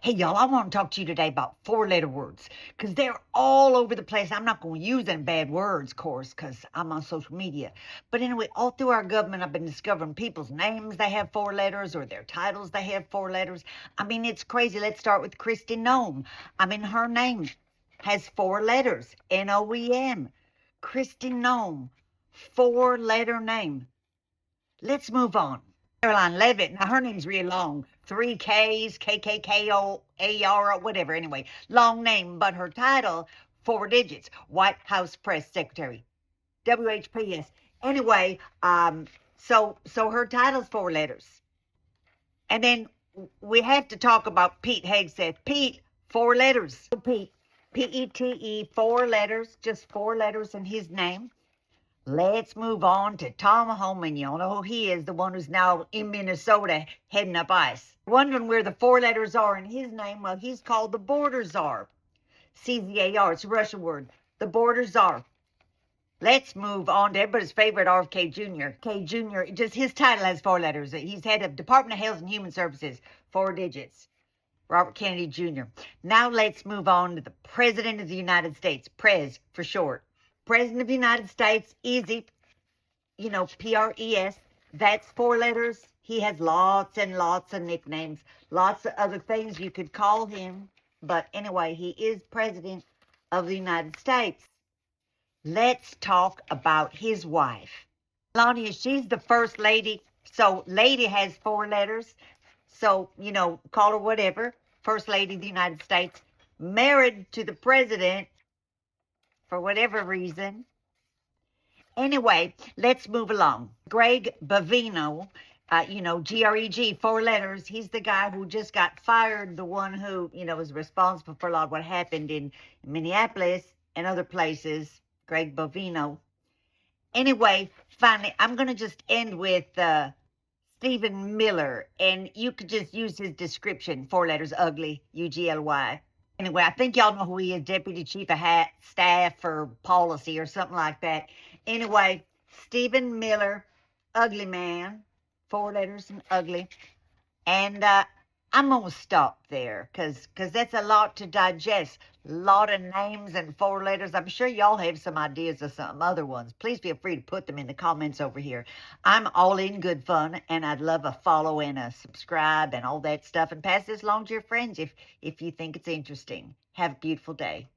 Hey, y'all, I want to talk to you today about four-letter words because they're all over the place. I'm not going to use any bad words, of course, because I'm on social media. But anyway, all through our government, I've been discovering people's names, they have four letters, or their titles, they have four letters. I mean, it's crazy. Let's start with Kristi Noem. I mean, her name has four letters, N-O-E-M. Kristi Noem, four-letter name. Let's move on. Caroline Levitt. Now, her name's real long. Three Ks, KKKOAR, whatever. Anyway, long name, but her title, four digits. White House Press Secretary. WHPS. Anyway, so her title's four letters. And then we have to talk about Pete Hegseth. Pete, four letters. Pete, P-E-T-E, four letters, just four letters in his name. Let's move on to Tom Homan. Y'all know who he is, the one who's now in Minnesota heading up ICE. Wondering where the four letters are in his name? Well, he's called the Border Czar. C-Z-A-R, it's a Russian word. The Border Czar. Let's move on to everybody's favorite RFK Jr. K Jr., just his title has four letters. He's head of Department of Health and Human Services, four digits. Robert Kennedy Jr. Now let's move on to the President of the United States, Prez for short. President of the United States, easy, P-R-E-S. That's four letters. He has lots and lots of nicknames, lots of other things you could call him. But anyway, he is President of the United States. Let's talk about his wife. Melania, she's the First Lady. So lady has four letters. So, call her whatever. First Lady of the United States. Married to the President for whatever reason. Anyway, let's move along. Greg Bavino, G-R-E-G, four letters. He's the guy who just got fired, the one who, was responsible for a lot of what happened in Minneapolis and other places. Greg Bavino. Anyway, finally, I'm going to just end with Stephen Miller, and you could just use his description, four letters, ugly, U-G-L-Y. Anyway, I think y'all know who he is, Deputy Chief of Staff for Policy or something like that. Anyway, Stephen Miller, ugly man, four letters and ugly. And I'm going to stop there because that's a lot to digest. A lot of names and four letters. I'm sure y'all have some ideas of some other ones. Please feel free to put them in the comments over here. I'm all in good fun, and I'd love a follow and a subscribe and all that stuff. And pass this along to your friends if you think it's interesting. Have a beautiful day.